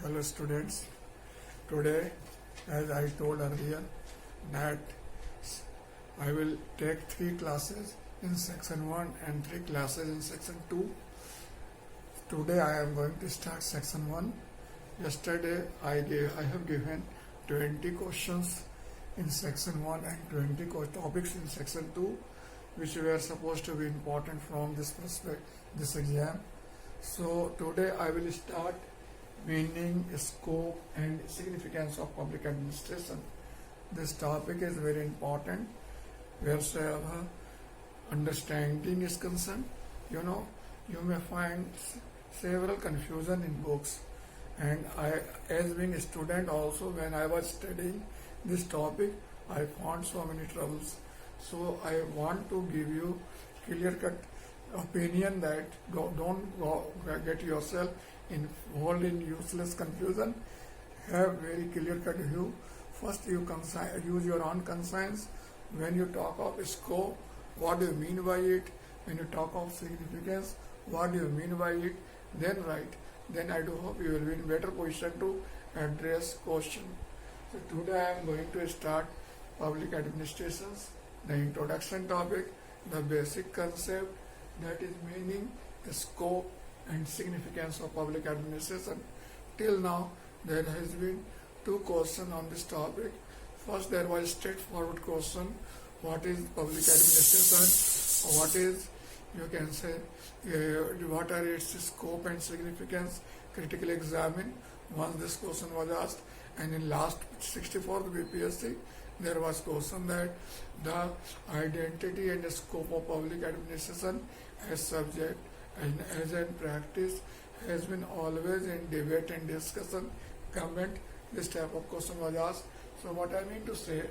Hello students, today as I told earlier that I will take 3 classes in section 1 and 3 classes in section 2. Today I am going to start section 1. Yesterday I have given 20 questions in section 1 and 20 topics in section 2 which were supposed to be important from this exam. So today I will start meaning, scope and significance of public administration. This topic is very important wheresoever understanding is concerned. You may find several confusion in books, and I, as being a student also, when I was studying this topic, I found so many troubles. So I want to give you clear-cut opinion that don't get yourself involved in useless confusion. Have very clear-cut view. First, you use your own conscience. When you talk of scope, what do you mean by it? When you talk of significance, what do you mean by it? Then write. Then I do hope you will be in better position to address question. So today I am going to start public administrations, the introduction topic, the basic concept, that is meaning, scope and significance of public administration. Till now there has been 2 questions on this topic. First, there was straightforward question: what is public administration? What is, you can say, what are its scope and significance? Critically examine. Once this question was asked, and in last 64th BPSC there was question that the identity and the scope of public administration as subject and as in practice has been always in debate and discussion. Comment, this type of question was asked. So what I mean to say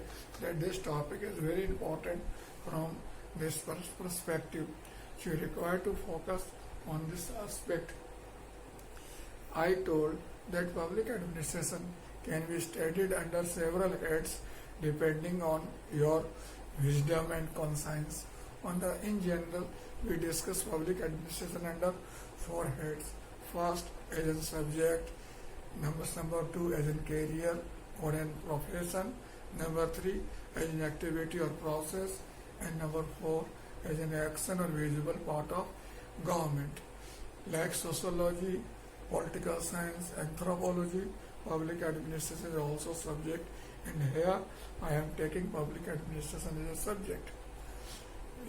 that this topic is very important from this perspective. So you require to focus on this aspect. I told that public administration can be studied under several heads depending on your wisdom and conscience. In general, we discuss public administration under 4 heads. First, as a subject. Number 2, as in career or in profession. Number 3, as an activity or process. And number 4, as an action or visible part of government. Like sociology, political science, anthropology, public administration is also subject. And here I am taking public administration as a subject.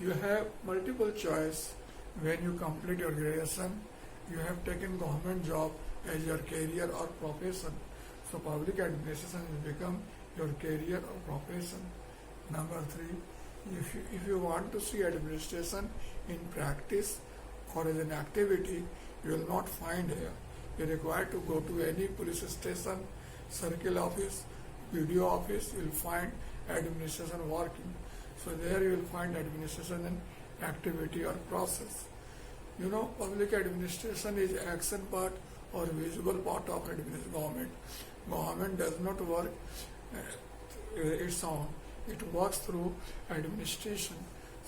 You have multiple choice when you complete your graduation. You have taken government job as your career or profession. So public administration has become your career or profession. Number 3, if you want to see administration in practice or as an activity, you will not find here. You are required to go to any police station, circle office, BDO office. You will find administration working. So there you will find administration and activity or process. Public administration is action part or visible part of government. Government does not work its own. It works through administration.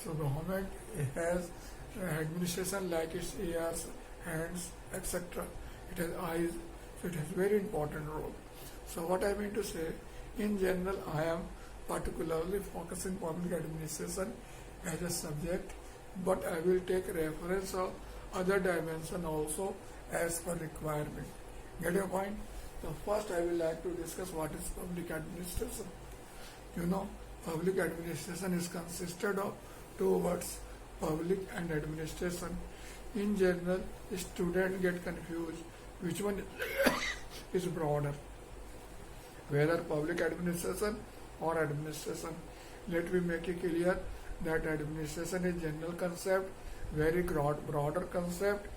So government has administration like its ears, hands, etc. It has eyes. So it has very important role. So what I mean to say, in general, I am particularly focusing public administration as a subject, but I will take reference of other dimension also as per requirement. Get your point? So first I will like to discuss what is public administration. Public administration is consisted of 2 words, public and administration. In general, students get confused which one is broader, whether public administration or administration. Let me make it clear that administration is general concept, very broader concept,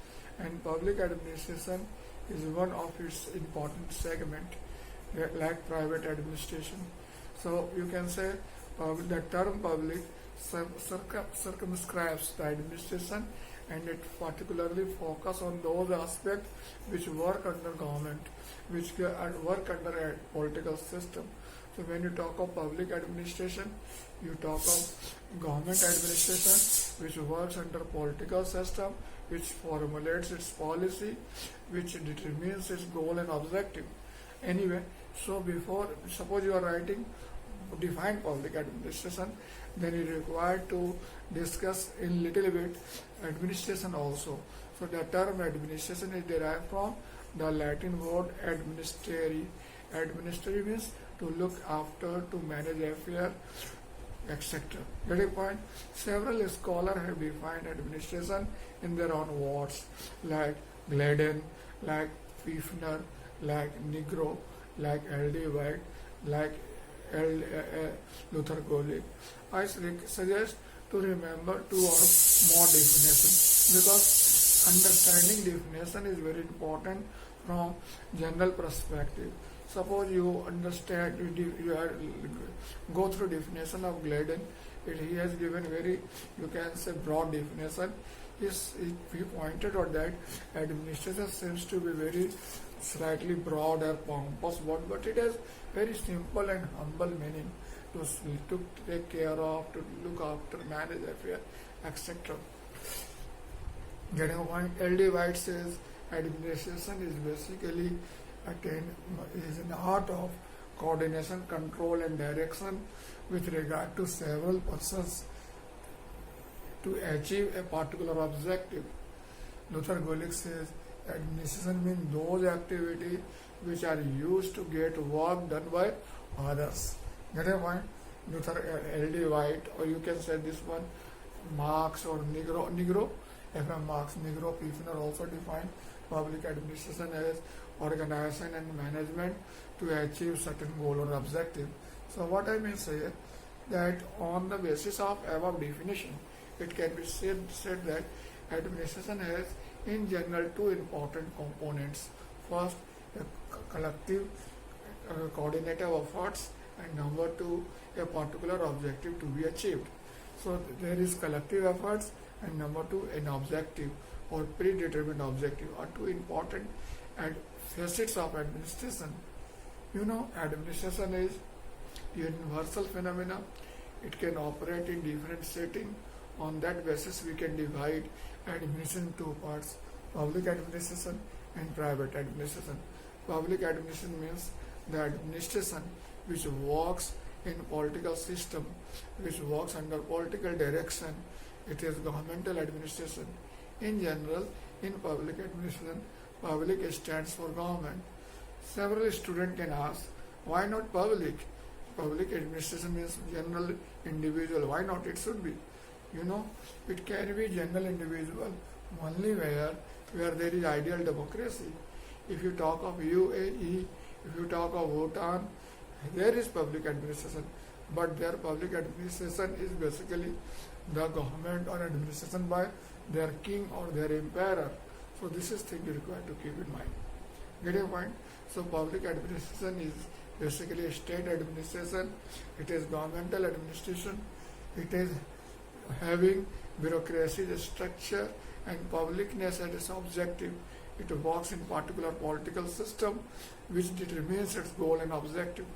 and public administration is one of its important segment, like private administration. So you can say the term public circumscribes the administration, and it particularly focus on those aspects which work under government, which work under a political system. So when you talk of public administration, you talk of government administration which works under political system which formulates its policy, which determines its goal and objective. Anyway, so before, suppose you are writing define public administration, then you require to discuss in little bit administration also. So the term administration is derived from the Latin word administeri. Administeri means to look after, to manage affairs, etc. Get a point? Several scholars have defined administration in their own words, like Gladden, like Pfiffner, like Negro, like L.D. White, like Luther Gulick. I suggest to remember two or more definitions, because understanding definition is very important from general perspective. Suppose you understand, go through definition of Gladden. He has given very, you can say, broad definition. He pointed out that administration seems to be very slightly broad or pompous word, but it has very simple and humble meaning to take care of, to look after, manage affairs, etc. Getting a point? L.D. White says administration is basically is an art of coordination, control and direction with regard to several persons to achieve a particular objective. Luther Gulick says administration means those activities which are used to get work done by others. Get a point? Luther L.D. White, or you can say this one, Marx or Negro, F.M. Marx, Negro, Pfiffner also defined public administration as organization and management to achieve certain goal or objective. So what I mean say that on the basis of above definition, it can be said that administration has in general two important components. First, a collective coordinated efforts, and number two, a particular objective to be achieved. So there is collective efforts, and number two, an objective or predetermined objective are two important and facets of administration. You know, administration is a universal phenomena. It can operate in different settings. On that basis, we can divide administration into two parts: public administration and private administration. Public administration means the administration which works in political system, which works under political direction. It is governmental administration. In general, in public administration, public stands for government. Several students can ask, why not public? Public administration means general individual. Why not? It should be. You know, it can be general individual only where there is ideal democracy. If you talk of UAE, if you talk of Bhutan, there is public administration, but their public administration is basically the government or administration by their king or their emperor. So this is thing you require to keep in mind. Get a point? So public administration is basically a state administration. It is governmental administration. It is having bureaucracy, the structure, and publicness as its objective. It works in particular political system which determines its goal and objective.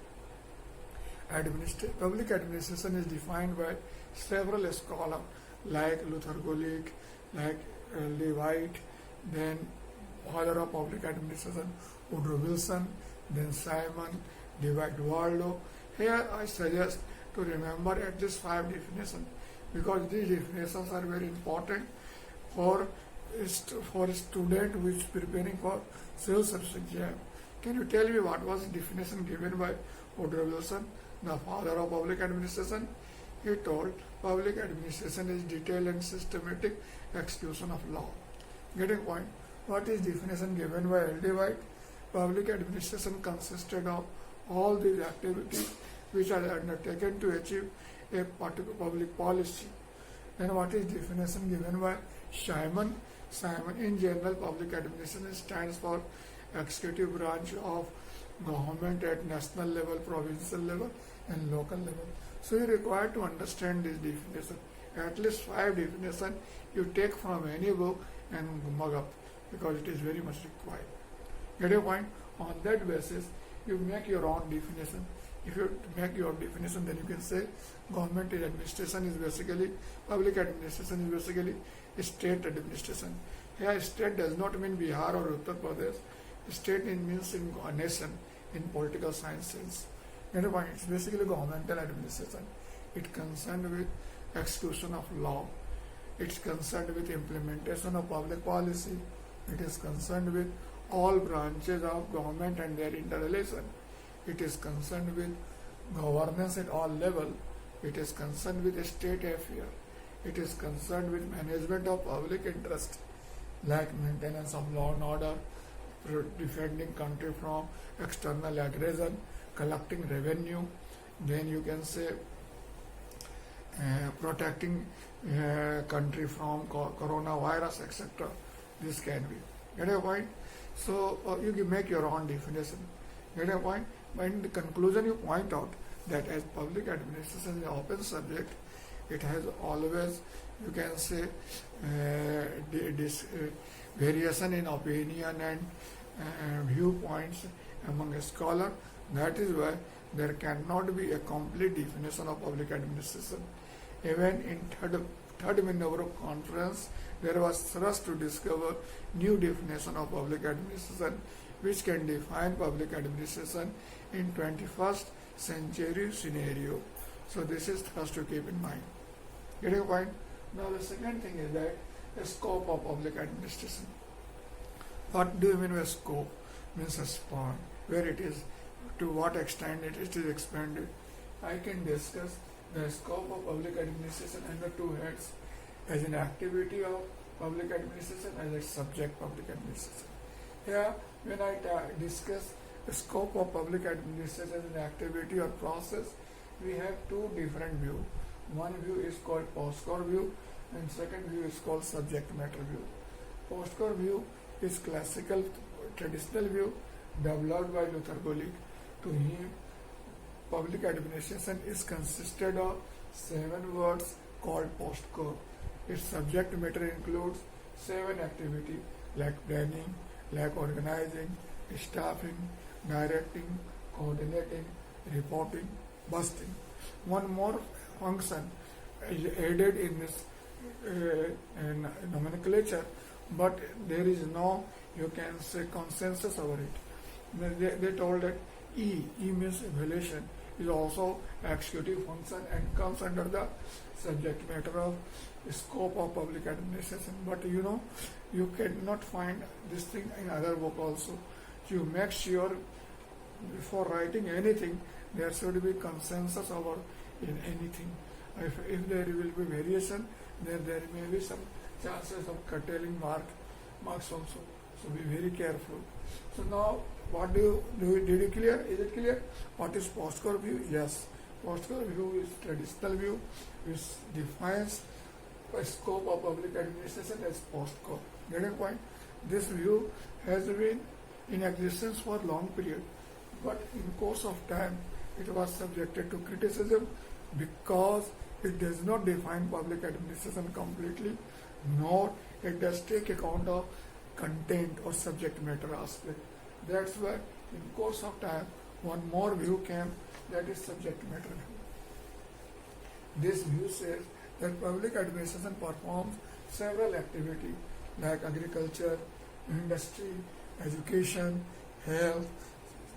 Public administration is defined by several scholars like Luther Gulick, like L.D. White, then father of public administration Woodrow Wilson, then Simon, Dwight Waldo. Here I suggest to remember at least 5 definitions, because these definitions are very important for a student who is preparing for civil service exam. Can you tell me what was the definition given by Woodrow Wilson, the father of public administration? He told public administration is detailed and systematic execution of law. Get a point? What is definition given by L.D. White? Public administration consisted of all these activities which are undertaken to achieve a particular public policy. Then what is definition given by Simon? Simon, in general, public administration stands for executive branch of government at national level, provincial level, and local level. So you require to understand this definition. At least 5 definitions you take from any book and mug up, because it is very much required. Get a point? On that basis, you make your own definition. If you make your definition, then you can say government administration is basically, public administration is basically state administration. Here, state does not mean Bihar or Uttar Pradesh. State means in a nation in political science sense. You know, it's basically governmental administration. It concerned with execution of law. It's concerned with implementation of public policy. It is concerned with all branches of government and their interrelation. It is concerned with governance at all levels. It is concerned with state affairs. It is concerned with management of public interest, like maintenance of law and order, defending country from external aggression, collecting revenue, then you can say protecting country from coronavirus, etc. This can be. Get a point? So you can make your own definition. Get a point? But in the conclusion, you point out that as public administration is an open subject, it has always, you can say, variation in opinion and viewpoints among a scholar. That is why there cannot be a complete definition of public administration. Even in third Minerva conference, there was thrust to discover new definition of public administration, which can define public administration in 21st century scenario. So this is thrust to keep in mind. Getting a point? Now the second thing is that the scope of public administration. What do you mean by scope? Means a span, where it is, to what extent it is expanded. I can discuss the scope of public administration under two heads, as an activity of public administration, as a subject public administration. Here, when I discuss the scope of public administration as an activity or process, we have two different views. One view is called postcode view, and second view is called subject matter view. Postcode view is classical traditional view developed by Luther Gulick. To him, public administration is consisted of 7 words called postcode. Its subject matter includes 7 activities like planning, like organizing, staffing, directing, coordinating, reporting, busting. One more function is added in this nomenclature, but there is no, you can say, consensus over it. They told that E means evaluation, is also executive function and comes under the subject matter of scope of public administration. But you cannot find this thing in other book also. You make sure before writing anything, there should be consensus over in anything. If there will be variation, then there may be some chances of curtailing marks also. So be very careful. So now, what did you clear? Is it clear? What is postcode view? Yes. Postcode view is traditional view which defines a scope of public administration as postcode. Get a point? This view has been in existence for a long period, but in course of time it was subjected to criticism because it does not define public administration completely, nor it does take account of content or subject matter aspect. That's why in course of time one more view came, that is subject matter view. This view says that public administration performs several activities like agriculture, industry, education, health,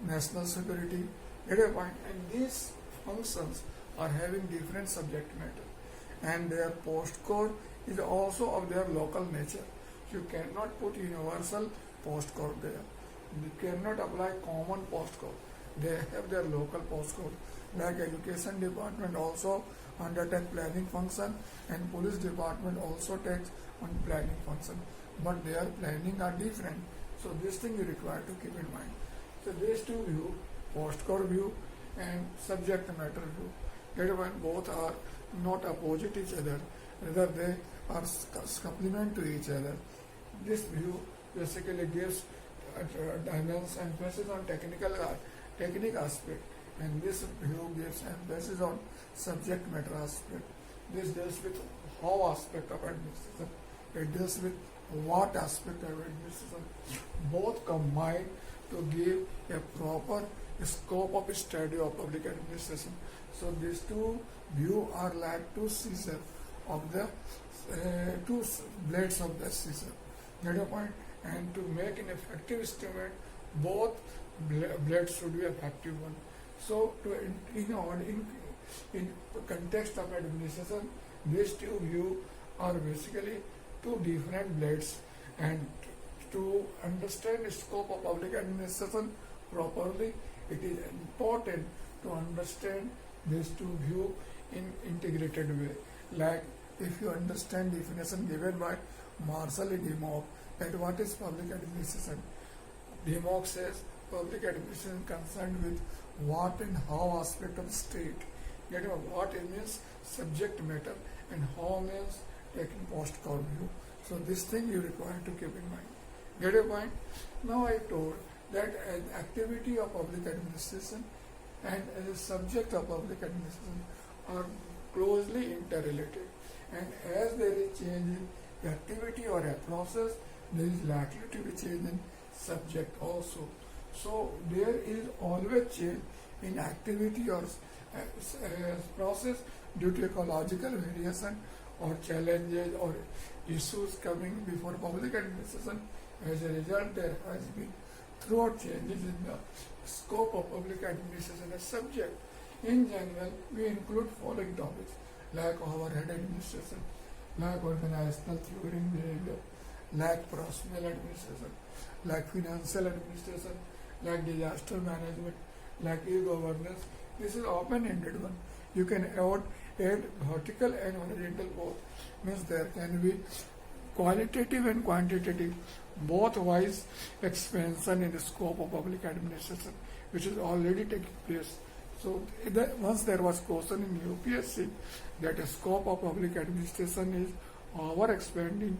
national security, get a point. And these functions are having different subject matter, and their postcode is also of their local nature. You cannot put universal postcode there. You cannot apply common postcode. They have their local postcode. Like education department also undertake planning function, and police department also takes on planning function. But their planning are different. So this thing you require to keep in mind. So these two view, postcode view and subject matter view, that one both are not opposite each other, rather they are supplement to each other. This view basically gives dimensions emphasis on technique aspect, and this view gives emphasis on subject matter aspect. This deals with how aspect of administration, it deals with what aspect of administration. Both combine to give a proper scope of study of public administration. So these two views are like two scissors of the two blades of the scissor. Get a point? And to make an effective instrument, both blades should be effective one. So, in context of administration, these two views are basically two different blades, and to understand the scope of public administration properly, it is important to understand these two views in integrated way. Like if you understand definition given by Marshall and Demock, that what is public administration? Demock says public administration concerned with what and how aspect of state. Get what it means subject matter, and how means taking post-core view. So this thing you require to keep in mind. Get a point? Now I told that an activity of public administration and as a subject of public administration are closely interrelated. And as there is change in activity or a process, there is likely to be change in subject also. So there is always change in activity or process due to ecological variation or challenges or issues coming before public administration. As a result, there has been throughout changes in the scope of public administration as subject. In general, we include following topics like overhead administration, like organizational theory and behavior, like personnel administration, like financial administration, like disaster management, like e-governance. This is open-ended one. You can add vertical and horizontal both. Means there can be qualitative and quantitative both wise expansion in the scope of public administration, which is already taking place. So once there was question in UPSC that the scope of public administration is ever expanding,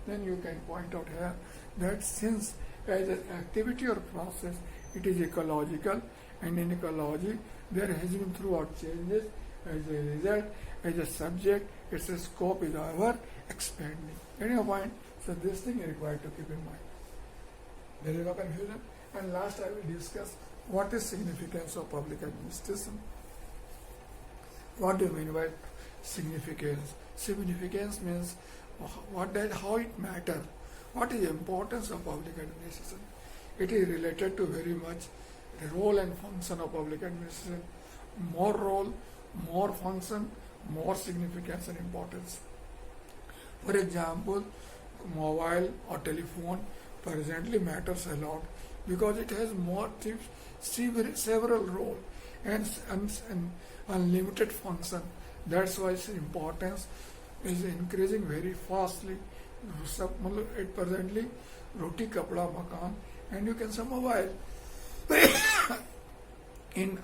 then you can point out here that since as an activity or process it is ecological, and in ecology there has been throughout changes, as a result, as a subject, its scope is ever expanding. Any point? So this thing is required to keep in mind. There is no confusion. And last I will discuss what is significance of public administration. What do you mean by significance? Significance means how it matters. What is the importance of public administration? It is related to very much the role and function of public administration. More role, more function, more significance and importance. For example, mobile or telephone presently matters a lot because it has more tips, several roles and unlimited function. That's why its importance is increasing very fastly. It presently roti kapda makan, and you can say mobile. In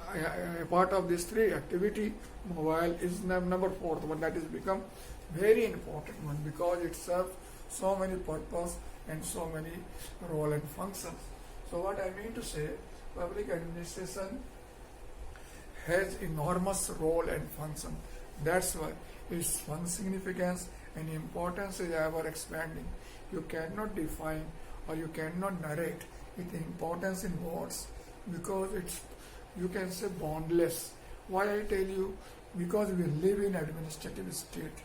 a part of this three activity, mobile is number fourth one, that is become very important one because it serves so many purpose and so many role and functions. So what I mean to say, public administration has enormous role and function. That's why its significance and importance is ever expanding. You cannot define or you cannot narrate its importance in words because it's, you can say, boundless. Why I tell you? Because we live in administrative state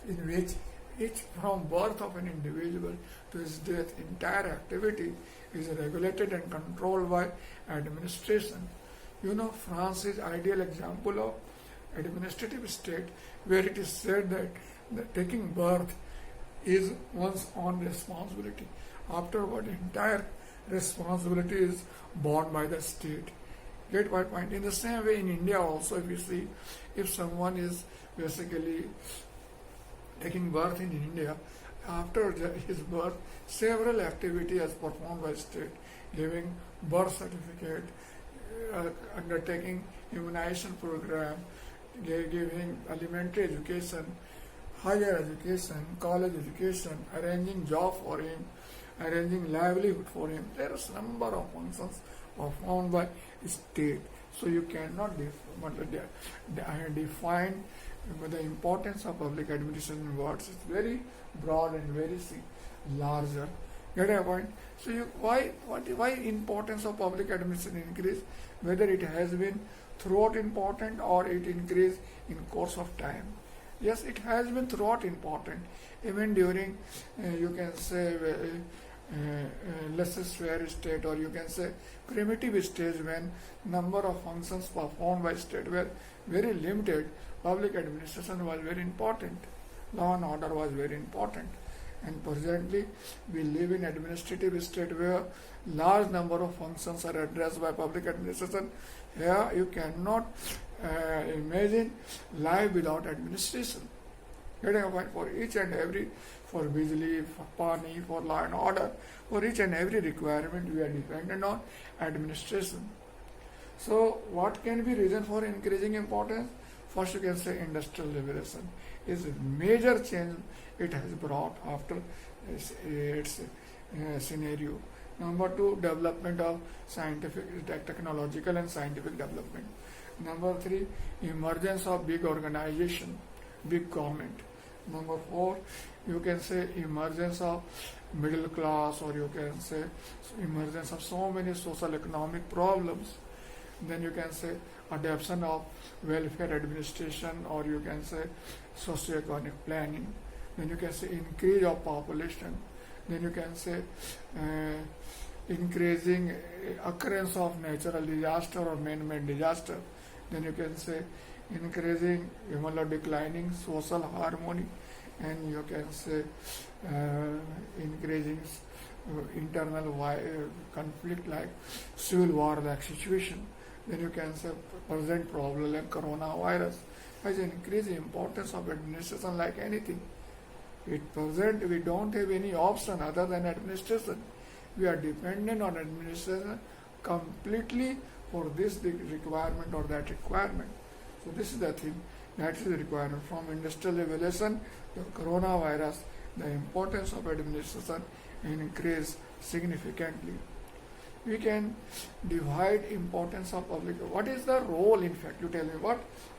in which each from birth of an individual to his death, entire activity is regulated and controlled by administration. France is ideal example of administrative state where it is said that taking birth is one's own responsibility. Afterward, entire responsibility is borne by the state. Get my point? In the same way, in India also, if you see, if someone is basically taking birth in India, after his birth, several activities are performed by state, giving birth certificate, undertaking immunization program, giving elementary education, higher education, college education, arranging job for him, arranging livelihood for him. There is a number of functions performed by state. So you cannot define the importance of public administration in words. It's very broad and very larger. Get a point? So why importance of public administration increase? Whether it has been throughout important or it increased in course of time. Yes, it has been throughout important, even during you can say less sphere state, or you can say primitive stage, when number of functions performed by state were very limited. Public administration was very important. Law and order was very important. And presently, we live in administrative state where large number of functions are addressed by public administration. Here, you cannot imagine life without administration. Getting a point? For each and every, for Bijli, for Pani, for law and order, for each and every requirement, we are dependent on administration. So, what can be reason for increasing importance? First, you can say industrial revolution is a major change it has brought after its scenario. Number two, development of scientific, technological and scientific development. Number three, emergence of big organization, big government. Number four, you can say emergence of middle class, or you can say emergence of so many social economic problems. Then you can say adoption of welfare administration, or you can say socio-economic planning. Then you can say increase of population. Then you can say increasing occurrence of natural disaster or man-made disaster. Then you can say increasing, declining social harmony, and you can say increasing internal conflict like civil war like situation. Then you can say present problem like coronavirus has increased the importance of administration like anything. At present, we don't have any option other than administration. We are dependent on administration completely for this requirement or that requirement. So this is the thing. That is the requirement. From industrial revolution to coronavirus, the importance of administration increased significantly. We can divide importance of public. What is the role? In fact, you tell me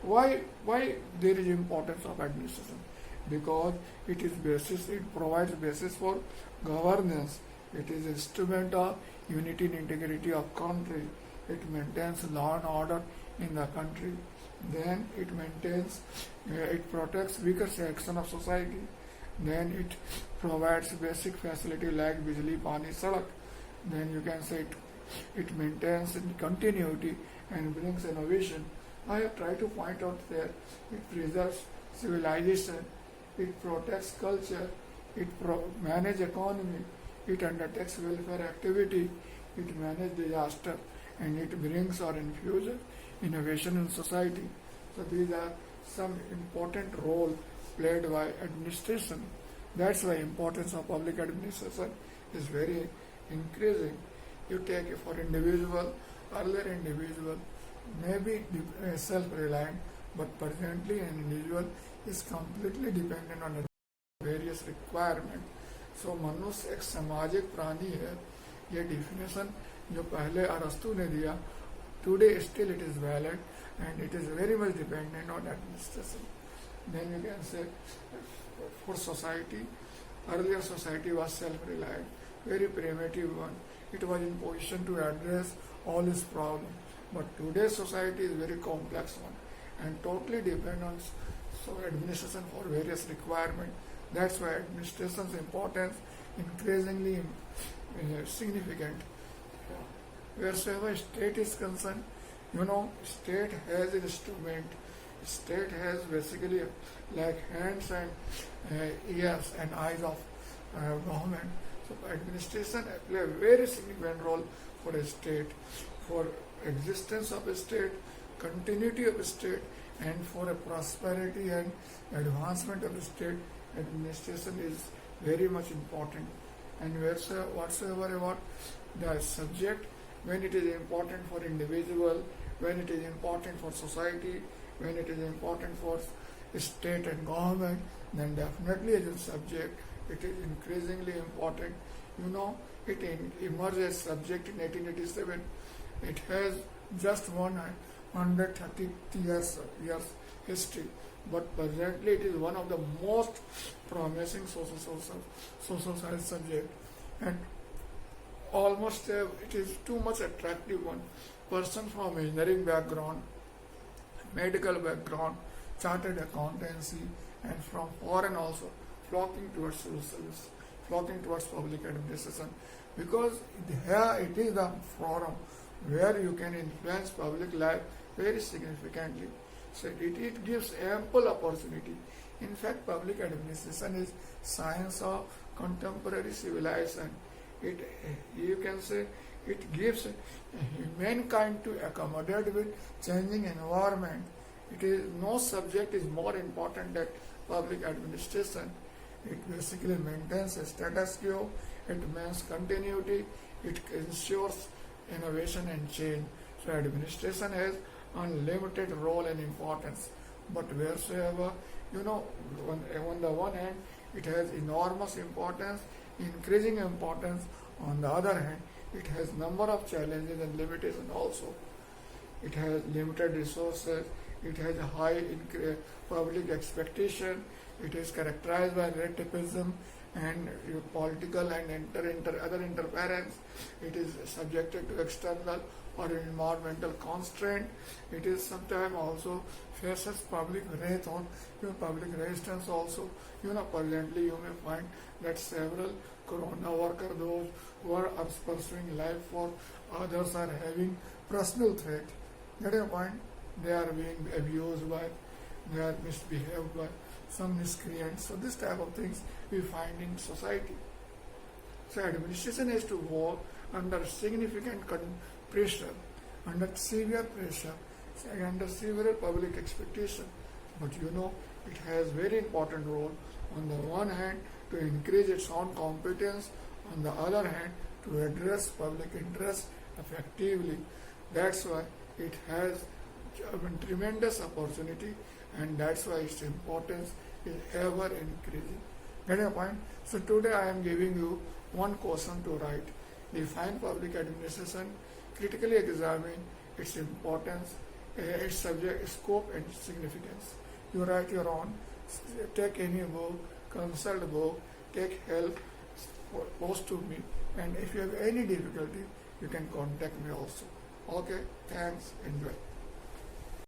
why there is importance of administration? Because it is basis. It provides basis for governance. It is instrument of unity and integrity of country. It maintains law and order in the country. Then it maintains, it protects weaker section of society. Then it provides basic facility like Bijli, Pani, Sadak. Then you can say it maintains continuity and brings innovation. I have tried to point out there, it preserves civilization, it protects culture, it manages economy, it undertakes welfare activity, it manages disaster, and it brings or infuses innovation in society. So these are some important role played by administration. That's why importance of public administration is very increasing. You take it for individual, earlier individual may be self-reliant, but presently an individual is completely dependent on various requirements. So मनुष्य एक सामाजिक प्राणी है. ये definition जो पहले अरस्तु ने दिया, today still it is valid and it is very much dependent on administration. Then you can say for society, earlier society was self-reliant, very primitive one. It was in position to address all its problems. But today's society is very complex one and totally depend on administration for various requirements. That's why administration's importance increasingly significant. Wherever state is concerned, state has an instrument. State has basically like hands and ears and eyes of government. So administration play a very significant role for a state, for existence of a state, continuity of a state, and for a prosperity and advancement of a state. Administration is very much important. And whatsoever about the subject, when it is important for individual, when it is important for society, when it is important for state and government, then definitely as a subject it is increasingly important. It emerged as subject in 1887. It has just 130 years history, but presently it is one of the most promising social science subject, and almost it is too much attractive one. Person from engineering background, medical background, chartered accountancy, and from foreign also flocking towards civil service, flocking towards public administration, because here it is the forum where you can influence public life very significantly. So it gives ample opportunity. In fact, public administration is science of contemporary civilization. It, you can say, it gives mankind to accommodate with changing environment. It is no subject is more important than public administration. It basically maintains a status quo. It means continuity. It ensures innovation and change. So administration has unlimited role and importance. But wheresoever, on the one hand, it has enormous importance, increasing importance. On the other hand, it has number of challenges and limitations also. It has limited resources. It has a high public expectation. It is characterized by relativism and political and other interference. It is subjected to external or environmental constraint. It is sometimes also faces public wrath or public resistance also. Presently you may find that several corona workers, those who are pursuing life for others, are having personal threat. Get a point? They are being abused by, they are misbehaved by some miscreants. So this type of things we find in society. So administration has to work under significant pressure, under severe pressure, under severe public expectation. But it has very important role. On the one hand, to increase its own competence. On the other hand, to address public interest effectively. That's why it has tremendous opportunity, and that's why its importance is ever increasing. Get a point? So today I am giving you one question to write. Define public administration, critically examine its importance, its subject, scope and significance. You write your own, take any book, consult book, take help, post to me, and if you have any difficulty, you can contact me also. Okay, thanks, enjoy.